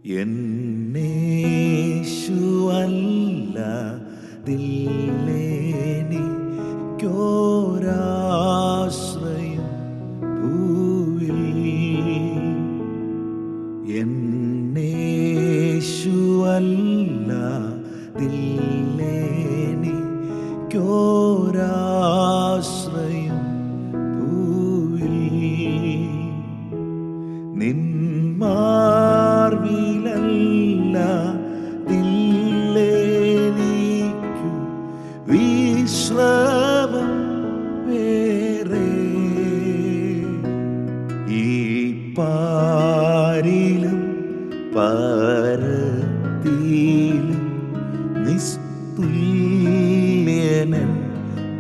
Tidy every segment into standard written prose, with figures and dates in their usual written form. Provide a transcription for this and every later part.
എന്നേശുവല്ലാതില്ലെനിക്കൊരാശ്രയം ഭൂവിൽ. എന്നേശുവല്ലാതില്ലെനിക്കൊരാശ്രയം ഭൂവിൽ. നിന്മാർവിലല്ലാതില്ലെനിക്കു വിശ്രമം വേറെ. ഈ പാരിലും പരത്തിലും നിസ്തുല്യനൻ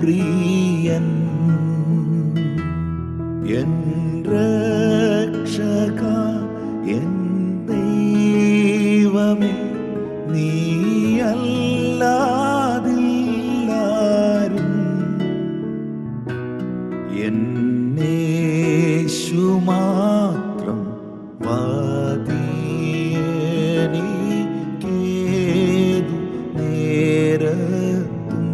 പ്രിയൻ. എൻ രക്ഷക എൻ ദൈവമേ, നീയല്ലാതില്ലാരും. എന്നേശു മാത്രം മതിയെനിക്കേതു നേരത്തും.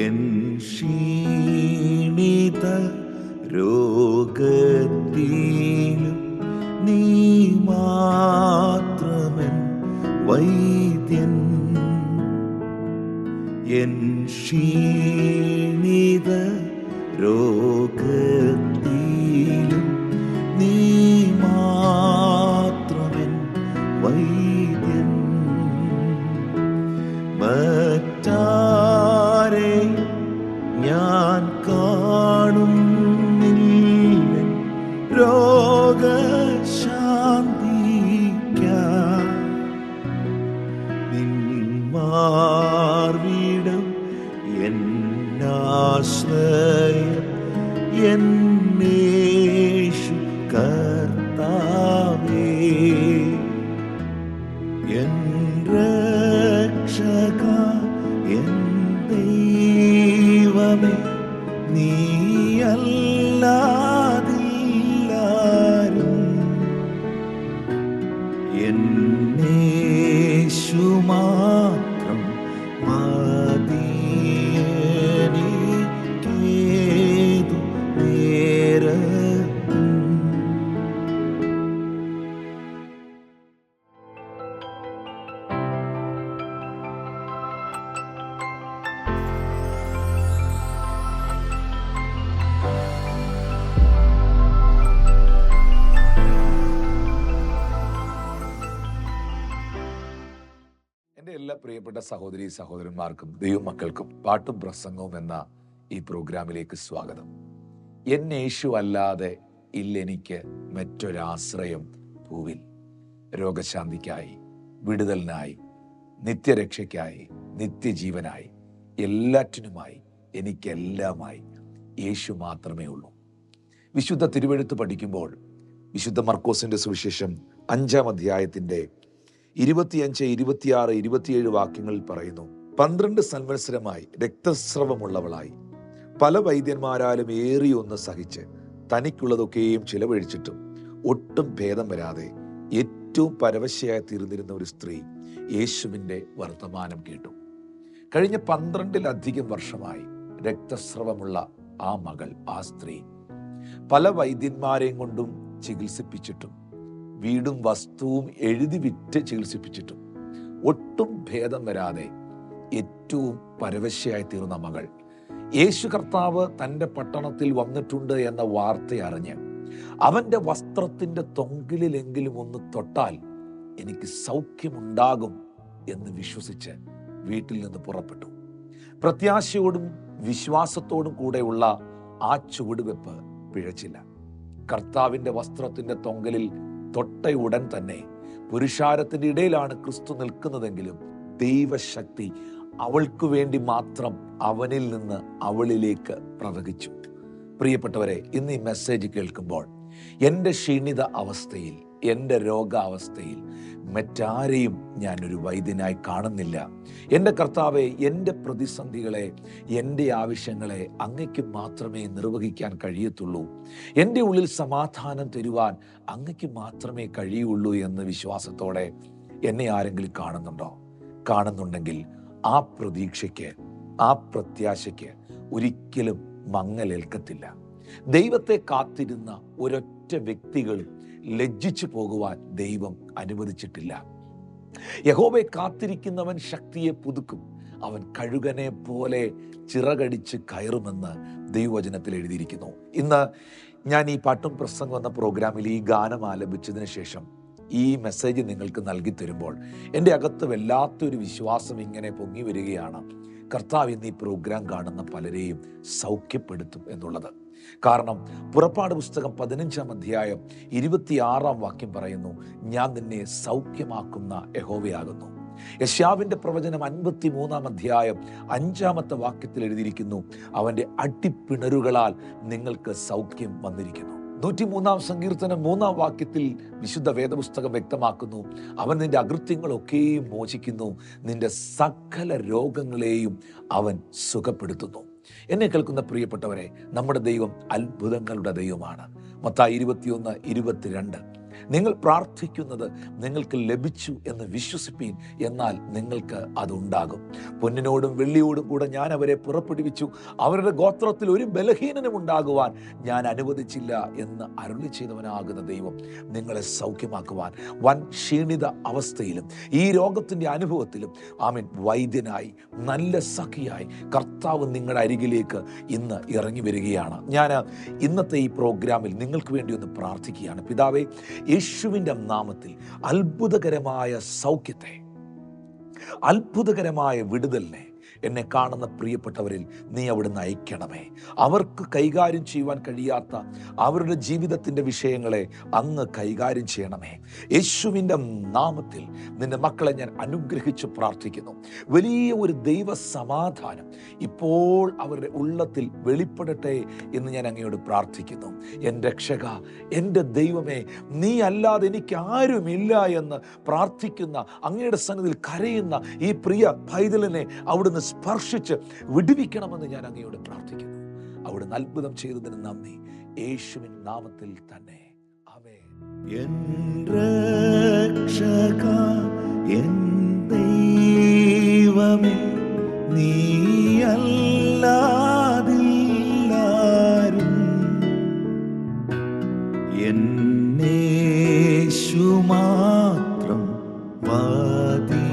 എൻ ക്ഷീണിത രോഗത്തിലും നീ മാത്രമൻ വൈദ്യൻ. എൻ ക്ഷീണിത രോഗത്തിലും നീ മാത്രമൻ വൈദ്യൻ. മറ്റാരെ ഞാൻ കാണുന്നില്ല രോഗശാന്തിക്കാൻ. നിന്മാർവിടം എന്നാശ്രയം എന്നേശു കർത്താവേ. എൻ രക്ഷക എൻ ദൈവമേ, നീയല്ലാതില്ലാരും. എന്നേശു മാത്രം മതിയെനിക്കേതു നേരത്തും. എൻ്റെ എല്ലാ പ്രിയപ്പെട്ട സഹോദരീ സഹോദരന്മാർക്കും ദൈവമക്കൾക്കും പാട്ടും പ്രസംഗവും എന്ന ഈ പ്രോഗ്രാമിലേക്ക് സ്വാഗതം. എന്നേശു അല്ലാതെ ഇല്ലെനിക്ക് മറ്റൊരാശ്രയം ഭൂവിൽ. രോഗശാന്തിക്കായി, വിടുതലിനായി, നിത്യരക്ഷയ്ക്കായി, നിത്യജീവനായി, എല്ലാറ്റിനുമായി, എനിക്കെല്ലാമായി യേശു മാത്രമേ ഉള്ളൂ. വിശുദ്ധ തിരുവെഴുത്ത് പഠിക്കുമ്പോൾ വിശുദ്ധ മർക്കോസിന്റെ സുവിശേഷം 5-ാം അധ്യായത്തിന്റെ 25, 26, 27 വാക്യങ്ങളിൽ പറയുന്നു, 12 സംവത്സരമായി രക്തസ്രവമുള്ളവളായി പല വൈദ്യന്മാരാലും ഏറിയൊന്ന് സഹിച്ച് തനിക്കുള്ളതൊക്കെയും ചിലവഴിച്ചിട്ടും ഒട്ടും ഭേദം വരാതെ ഏറ്റവും പരവശയായി തീർന്നിരുന്ന ഒരു സ്ത്രീ യേശുവിൻ്റെ വർത്തമാനം കേട്ടു. കഴിഞ്ഞ 12-ലധികം വർഷമായി രക്തസ്രവമുള്ള ആ മകൾ, ആ സ്ത്രീ പല വൈദ്യന്മാരെയും കൊണ്ടും ചികിത്സിപ്പിച്ചിട്ടും വീടും വസ്തുവും എഴുതി വിറ്റ് ചികിത്സിപ്പിച്ചിട്ടും ഒട്ടും ഭേദം വരാതെ ഏറ്റവും പരവശയായി തീർന്ന മകൾ യേശു കർത്താവ് തൻ്റെ പട്ടണത്തിൽ വന്നിട്ടുണ്ട് എന്ന വാർത്ത അറിഞ്ഞ് അവൻ്റെ വസ്ത്രത്തിൻ്റെ തൊങ്കിലെങ്കിലും ഒന്ന് തൊട്ടാൽ എനിക്ക് സൗഖ്യമുണ്ടാകും എന്ന് വിശ്വസിച്ച് വീട്ടിൽ നിന്ന് പുറപ്പെട്ടു. പ്രത്യാശയോടും വിശ്വാസത്തോടും കൂടെയുള്ള ആ ചുവടുവെപ്പ് പിഴച്ചില്ല. കർത്താവിൻ്റെ വസ്ത്രത്തിൻ്റെ തൊങ്കലിൽ തൊട്ട ഉടൻ തന്നെ പുരുഷാരത്തിൻ്റെ ഇടയിലാണ് ക്രിസ്തു നിൽക്കുന്നതെങ്കിലും ദൈവശക്തി അവൾക്ക് വേണ്ടി മാത്രം അവനിൽ നിന്ന് അവളിലേക്ക് പ്രവഹിച്ചു. പ്രിയപ്പെട്ടവരെ, ഇന്ന് ഈ മെസ്സേജ് കേൾക്കുമ്പോൾ എൻ്റെ ക്ഷീണിത അവസ്ഥയിൽ, എൻ്റെ രോഗാവസ്ഥയിൽ മറ്റാരെയും ഞാനൊരു വൈദ്യനായി കാണുന്നില്ല. എൻ്റെ കർത്താവെ, എൻ്റെ പ്രതിസന്ധികളെ, എൻ്റെ ആവശ്യങ്ങളെ അങ്ങയ്ക്ക് മാത്രമേ നിർവഹിക്കാൻ കഴിയത്തുള്ളൂ. എൻ്റെ ഉള്ളിൽ സമാധാനം തരുവാൻ അങ്ങയ്ക്ക് മാത്രമേ കഴിയുള്ളൂ എന്ന് വിശ്വാസത്തോടെ എന്നെ ആരെങ്കിലും കാണുന്നുണ്ടോ? കാണുന്നുണ്ടെങ്കിൽ ആ പ്രതീക്ഷയ്ക്ക്, ആ പ്രത്യാശയ്ക്ക് ഒരിക്കലും മങ്ങലേൽക്കത്തില്ല. ദൈവത്തെ കാത്തിരുന്ന ഒരൊറ്റ വ്യക്തികളും ലജ്ജിച്ചു പോകുവാൻ ദൈവം അനുവദിച്ചിട്ടില്ല. യഹോവയെ കാത്തിരിക്കുന്നവൻ ശക്തിയെ പുതുക്കും, അവൻ കഴുകനെ പോലെ ചിറകടിച്ച് കയറുമെന്ന് ദൈവവചനത്തിൽ എഴുതിയിരിക്കുന്നു. ഇന്ന് ഞാൻ ഈ പാട്ടും പ്രസംഗം എന്ന പ്രോഗ്രാമിൽ ഈ ഗാനം ആലപിച്ചതിന് ശേഷം ഈ മെസ്സേജ് നിങ്ങൾക്ക് നൽകി തരുമ്പോൾ എൻ്റെ അകത്ത് വല്ലാത്തൊരു വിശ്വാസം ഇങ്ങനെ പൊങ്ങി വരികയാണ്. കർത്താവ് ഇന്ന് ഈ പ്രോഗ്രാം കാണുന്ന പലരെയും സൗഖ്യപ്പെടുത്തും എന്നുള്ളത്. കാരണം പുറപ്പാട് പുസ്തകം 15-ാം അധ്യായം 26-ാം വാക്യം പറയുന്നു, ഞാൻ നിന്നെ സൗഖ്യമാക്കുന്ന യഹോവയാകുന്നു. യെശയ്യാവിന്റെ പ്രവചനം 53-ാം അധ്യായം 5-ാമത്തെ വാക്യത്തിൽ എഴുതിയിരിക്കുന്നു, അവന്റെ അടിപ്പിണരുകളാൽ നിങ്ങൾക്ക് സൗഖ്യം വന്നിരിക്കുന്നു. 103-ാം സങ്കീർത്തനം 3-ാം വാക്യത്തിൽ വിശുദ്ധ വേദപുസ്തകം വ്യക്തമാക്കുന്നു, അവൻ നിന്റെ അകൃത്യങ്ങളൊക്കെയും മോചിക്കുന്നു, നിന്റെ സകല രോഗങ്ങളെയും അവൻ സുഖപ്പെടുത്തുന്നു. എന്നെ കേൾക്കുന്ന പ്രിയപ്പെട്ടവരെ, നമ്മുടെ ദൈവം അത്ഭുതങ്ങളുടെ ദൈവമാണ്. മത്തായി 21:22 നിങ്ങൾ പ്രാർത്ഥിക്കുന്നത് നിങ്ങൾക്ക് ലഭിച്ചു എന്ന് വിശ്വസിപ്പീൻ, എന്നാൽ നിങ്ങൾക്ക് അതുണ്ടാകും. പൊന്നിനോടും വെള്ളിയോടും കൂടെ ഞാൻ അവരെ പുറപ്പെടുവിച്ചു, അവരുടെ ഗോത്രത്തിൽ ഒരു ബലഹീനനും ഉണ്ടാകുവാൻ ഞാൻ അനുവദിച്ചില്ല എന്ന് അരുളി ചെയ്തവനാകുന്ന ദൈവം നിങ്ങളെ സൗഖ്യമാക്കുവാൻ വൻ ക്ഷീണിത അവസ്ഥയിലും ഈ രോഗത്തിൻ്റെ അനുഭവത്തിലും ആമേൻ വൈദ്യനായി, നല്ല സഖിയായി കർത്താവ് നിങ്ങളുടെ അരികിലേക്ക് ഇന്ന് ഇറങ്ങി വരികയാണ്. ഞാൻ ഇന്നത്തെ ഈ പ്രോഗ്രാമിൽ നിങ്ങൾക്ക് വേണ്ടി ഒന്ന് പ്രാർത്ഥിക്കുകയാണ്. പിതാവേ, യേശുവിൻ്റെ നാമത്തിൽ അത്ഭുതകരമായ സൗഖ്യത്തെ, അത്ഭുതകരമായ വിടുതലിനെ എന്നെ കാണുന്ന പ്രിയപ്പെട്ടവരിൽ നീ അവിടുന്ന് അയക്കണമേ. അവർക്ക് കൈകാര്യം ചെയ്യുവാൻ കഴിയാത്ത അവരുടെ ജീവിതത്തിൻ്റെ വിഷയങ്ങളെ അങ്ങ് കൈകാര്യം ചെയ്യണമേ. യേശുവിൻ്റെ നാമത്തിൽ നിന്റെ മക്കളെ ഞാൻ അനുഗ്രഹിച്ച് പ്രാർത്ഥിക്കുന്നു. വലിയ ഒരു ദൈവ സമാധാനം ഇപ്പോൾ അവരുടെ ഉള്ളത്തിൽ വെളിപ്പെടട്ടെ എന്ന് ഞാൻ അങ്ങയോട് പ്രാർത്ഥിക്കുന്നു. എൻ്റെ രക്ഷക, എൻ്റെ ദൈവമേ, നീ അല്ലാതെ എനിക്ക് ആരുമില്ല എന്ന് പ്രാർത്ഥിക്കുന്ന, അങ്ങയുടെ സന്നിധിയിൽ കരയുന്ന ഈ പ്രിയ പൈതലിനെ അവിടുന്ന് സ്പർശിച്ച് വിടുവിക്കണമെന്ന് ഞാൻ അങ്ങയോട് പ്രാർത്ഥിക്കുന്നു. അവിടുന്ന് അത്ഭുതം ചെയ്തതിന് നന്ദി, യേശുവിൻ നാമത്തിൽ തന്നെ. ആമേൻ. എൻ രക്ഷക, എൻ ദൈവമേ, നീയല്ലാതില്ലാരും, എന്നേശു മാത്രം വാദി